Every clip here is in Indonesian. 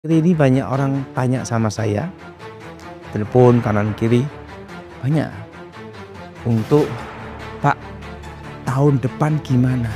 Ini banyak orang tanya sama saya, telepon kanan kiri, banyak. Untuk, "Pak, tahun depan gimana?"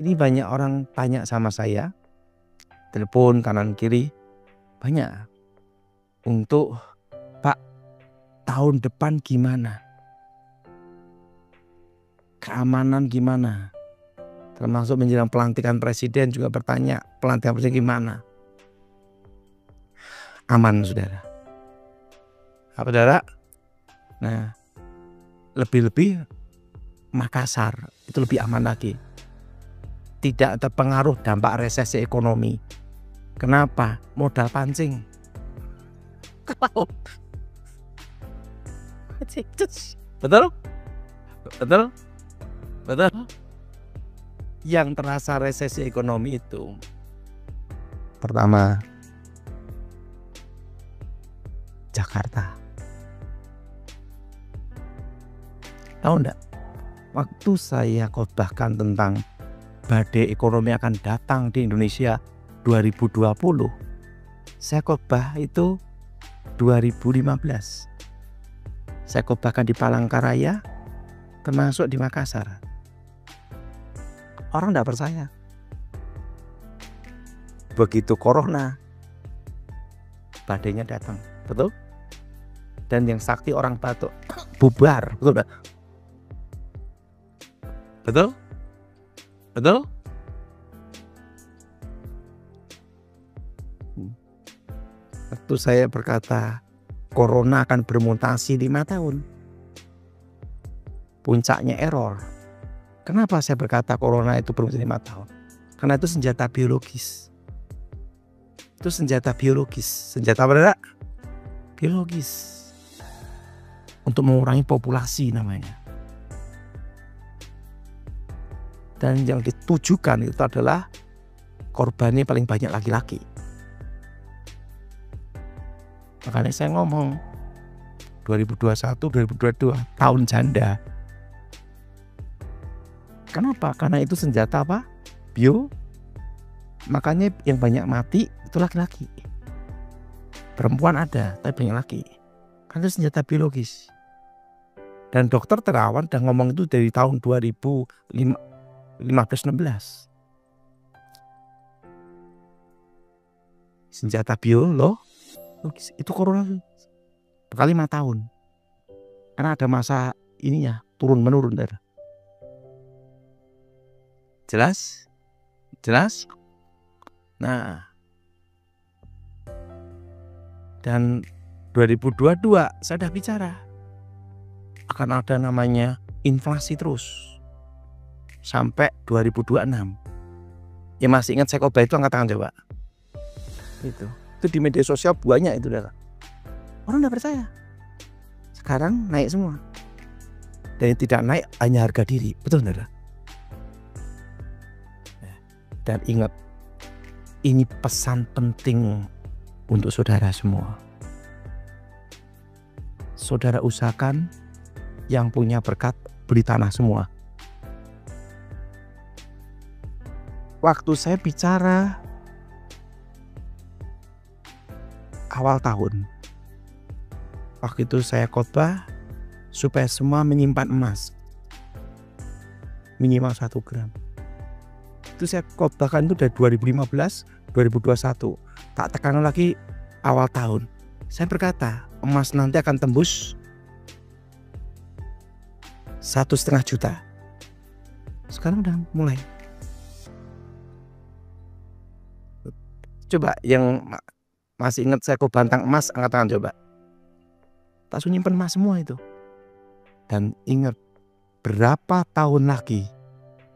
Ini banyak orang tanya sama saya, telepon kanan kiri, banyak. Untuk, "Pak, tahun depan gimana? Keamanan gimana?" Termasuk menjelang pelantikan presiden juga bertanya, "Pelantikan presiden gimana?" Aman, saudara. Saudara, nah, lebih-lebih Makassar itu lebih aman lagi. Tidak terpengaruh dampak resesi ekonomi. Kenapa? Modal pancing. Betul? Betul? Betul? Yang terasa resesi ekonomi itu, pertama, Jakarta. Tahu enggak? Waktu saya khotbahkan tentang badai ekonomi akan datang di Indonesia 2020, saya khotbah itu 2015. Saya khotbahkan di Palangkaraya, termasuk di Makassar. Orang tidak percaya. Begitu corona, badainya datang, betul? Dan yang sakti orang batuk, bubar, betul enggak? Betul? Betul? Waktu saya berkata corona akan bermutasi 5 tahun, puncaknya error. Kenapa saya berkata corona itu bermutasi 5 tahun? Karena itu senjata biologis. Itu senjata biologis. Senjata apa enggak? Biologis. Untuk mengurangi populasi namanya. Dan yang ditujukan itu adalah korbannya paling banyak laki-laki. Makanya saya ngomong 2021, 2022 tahun janda. Kenapa? Karena itu senjata apa? Bio. Makanya yang banyak mati itu laki-laki. Perempuan ada, tapi banyak laki. Karena itu senjata biologis. Dan dokter Terawan udah ngomong itu dari tahun 2015-16. Senjata biologis itu corona berkali 5 tahun. Karena ada masa ininya turun menurun. Jelas? Jelas? Nah, dan 2022 saya sudah bicara akan ada namanya inflasi terus sampai 2026. Ya masih ingat saya khotbah itu, angkat tangan coba. Itu di media sosial banyak itu dah. Orang tidak percaya. Sekarang naik semua. Dan yang tidak naik hanya harga diri, betul enggak? Dan ingat, ini pesan penting untuk saudara semua. Saudara usahakan yang punya berkat beli tanah semua. Waktu saya bicara awal tahun, waktu itu saya khotbah supaya semua menyimpan emas minimal 1 gram. Itu saya khotbahkan itu dari 2015, 2021. Tak tekan lagi awal tahun. Saya berkata emas nanti akan tembus 1,5 juta. Sekarang udah mulai. Coba yang masih ingat saya khotbah tentang emas, angkat tangan coba. Tak nyimpen emas semua itu. Dan ingat, berapa tahun lagi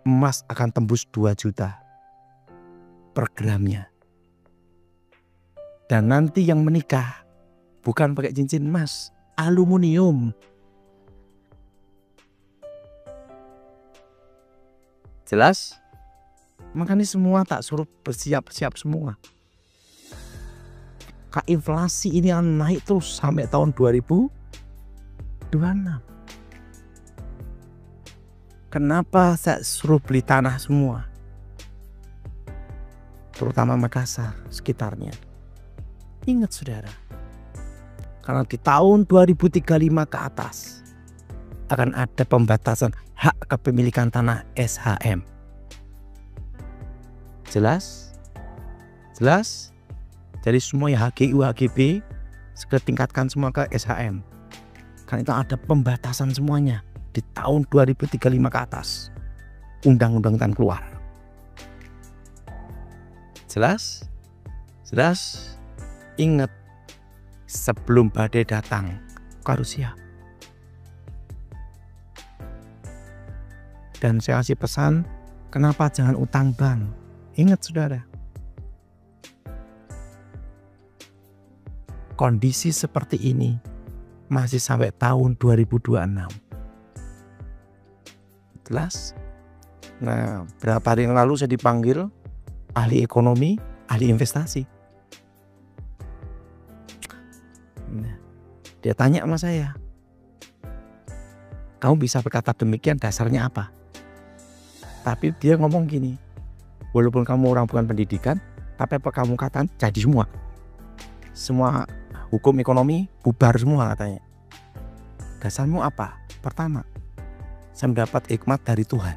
emas akan tembus 2 juta per gramnya. Dan nanti yang menikah bukan pakai cincin emas, aluminium. Jelas? Makanya semua tak suruh bersiap-siap semua. Inflasi ini naik terus sampai tahun 2026. Kenapa saya suruh beli tanah semua? Terutama Makassar sekitarnya. Ingat saudara, karena di tahun 2035 ke atas akan ada pembatasan hak kepemilikan tanah SHM. Jelas? Jelas? Jadi semua yang HGU, HGB segera tingkatkan semua ke SHM. Karena itu ada pembatasan semuanya di tahun 2035 ke atas. Undang-undang akan keluar. Jelas? Jelas? Ingat, sebelum badai datang, kau harus siap. Dan saya kasih pesan, kenapa jangan utang bank? Ingat saudara, kondisi seperti ini masih sampai tahun 2026. Jelas? Nah, berapa hari yang lalu saya dipanggil ahli ekonomi, ahli investasi. Nah, dia tanya sama saya, kamu bisa berkata demikian dasarnya apa? Tapi dia ngomong gini, walaupun kamu orang bukan pendidikan, tapi apa kamu katakan jadi semua. Semua hukum ekonomi bubar semua katanya. Dasarmu apa? Pertama, saya mendapat hikmat dari Tuhan.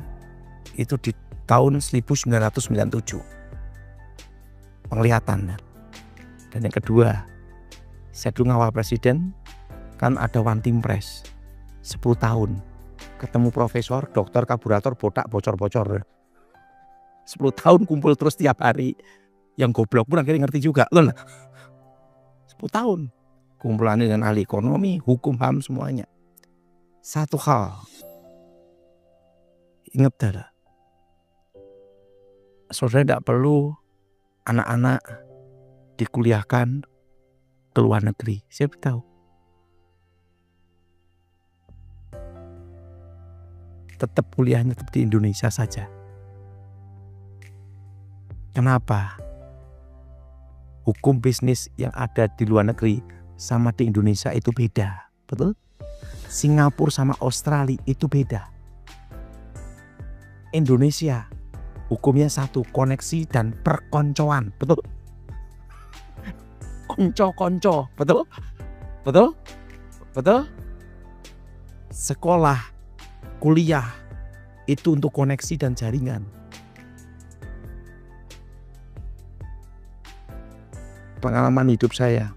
Itu di tahun 1997. Penglihatan. Dan yang kedua, saya dulu ngawal presiden, kan ada one team press 10 tahun. Ketemu profesor, dokter, kaburator, botak, bocor-bocor. 10 tahun kumpul terus tiap hari. Yang goblok pun akhirnya ngerti juga. Loh, 10 tahun. Kumpulannya dengan ahli ekonomi, hukum, HAM, semuanya. Satu hal. Ingat dah. Saudara tidak perlu anak-anak dikuliahkan ke luar negeri. Siapa tahu. Tetap kuliahnya tetap di Indonesia saja. Kenapa? Hukum bisnis yang ada di luar negeri sama di Indonesia itu beda. Betul? Singapura sama Australia itu beda. Indonesia hukumnya satu, koneksi dan perkoncoan. Betul? Konco-konco. Betul? Betul? Betul? Sekolah, kuliah itu untuk koneksi dan jaringan. Pengalaman hidup saya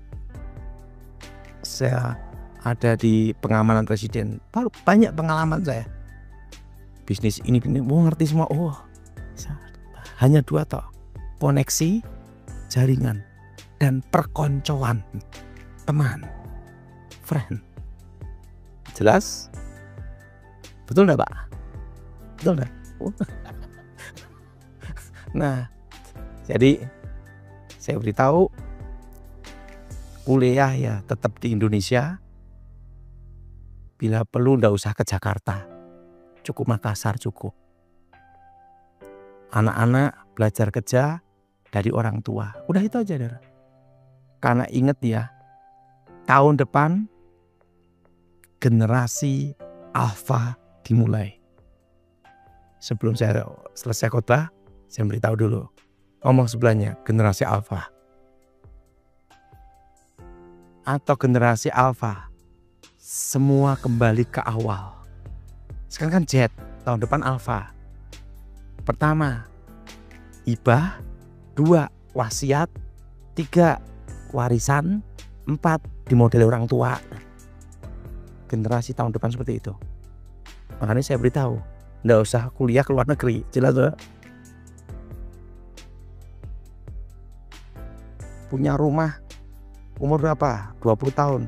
ada di pengamanan presiden, banyak pengalaman saya. Bisnis ini mau ngerti semua. Oh, hanya 2 toh, koneksi, jaringan, dan perkoncoan, teman, friend. Jelas? Betul enggak, Pak? Betul enggak? Nah, jadi saya beritahu, kuliah ya tetap di Indonesia. Bila perlu enggak usah ke Jakarta. Cukup Makassar cukup. Anak-anak belajar kerja dari orang tua. Udah itu aja, Dara. Karena ingat ya, tahun depan generasi Alpha dimulai. Sebelum saya selesai khotbah, saya beritahu dulu. Ngomong sebelahnya, generasi Alpha. Atau generasi Alpha, semua kembali ke awal. Sekarang kan Z, tahun depan Alpha. Pertama, hibah. 2, wasiat. 3, warisan. 4, dimodeli orang tua. Generasi tahun depan seperti itu. Makanya saya beritahu, nggak usah kuliah ke luar negeri. Jelas tuh. Punya rumah umur berapa? 20 tahun.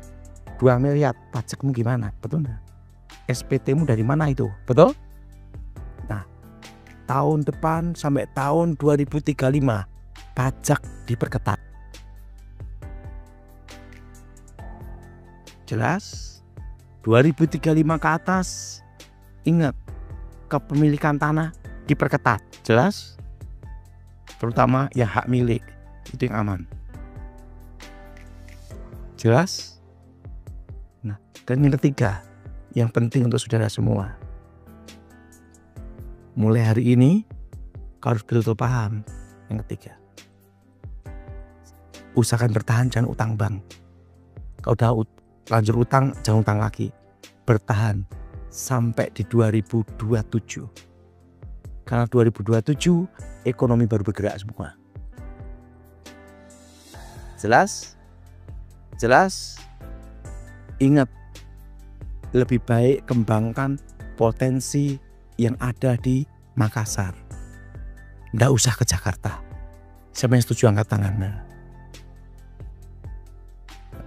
2 miliar, pajakmu gimana? Betul nggak? SPT-mu dari mana itu? Betul? Nah, tahun depan sampai tahun 2035 pajak diperketat. Jelas? 2035 ke atas, ingat, kepemilikan tanah diperketat. Jelas? Terutama yang hak milik, itu yang aman. Jelas? Nah, dan yang ketiga, yang penting untuk saudara semua. Mulai hari ini, kau harus betul-betul paham. Yang ketiga, usahakan bertahan, jangan utang bank. Kau udah lanjut utang, jangan utang lagi. Bertahan sampai di 2027. Karena 2027 ekonomi baru bergerak semua. Jelas? Jelas? Ingat, lebih baik kembangkan potensi yang ada di Makassar. Nggak usah ke Jakarta. Siapa yang setuju angkat tangan?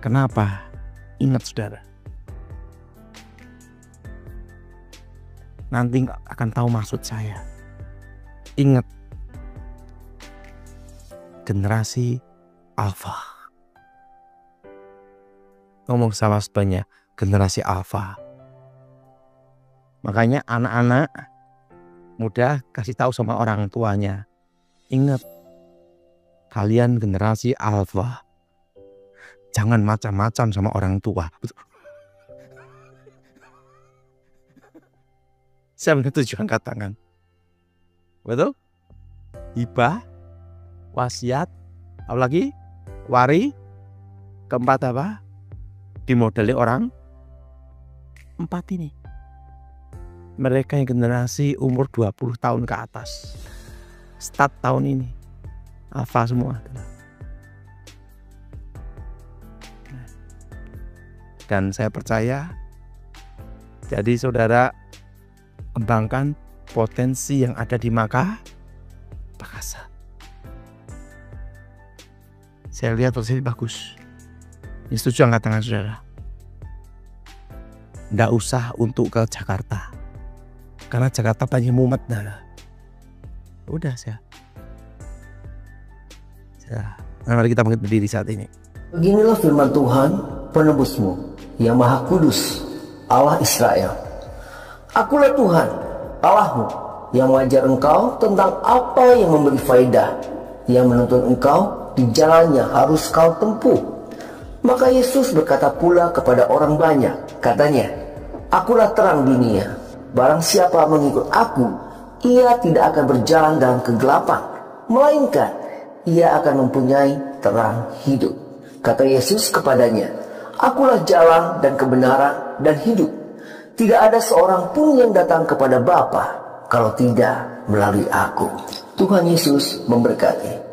Kenapa? Ingat saudara, nanti akan tahu maksud saya. Ingat, generasi Alpha. Ngomong sama sebanyak generasi Alpha. Makanya anak-anak muda kasih tahu sama orang tuanya. Ingat, kalian generasi Alpha. Jangan macam-macam sama orang tua. Saya menuju angkat tangan. Betul? Hibah, wasiat, apalagi wari. Keempat apa? Dimodali orang empat ini. Mereka yang generasi umur 20 tahun ke atas. Start tahun ini. Alpha semua. Dan saya percaya, jadi saudara kembangkan potensi yang ada di Makassar. Saya lihat potensi bagus. Ini setuju angkat tangan saudara. Nggak usah untuk ke Jakarta. Karena Jakarta banyak mumet dah. Udah saya. Mari kita berdiri saat ini. Beginilah firman Tuhan, penebusmu, yang Maha Kudus, Allah Israel. Akulah Tuhan, Allahmu, yang mengajar engkau tentang apa yang memberi faedah, yang menuntun engkau di jalan yang harus kau tempuh. Maka Yesus berkata pula kepada orang banyak, katanya, Akulah terang dunia. Barang siapa mengikut aku, ia tidak akan berjalan dalam kegelapan, melainkan ia akan mempunyai terang hidup. Kata Yesus kepadanya, Akulah jalan dan kebenaran dan hidup. Tidak ada seorang pun yang datang kepada Bapa kalau tidak melalui aku. Tuhan Yesus memberkati.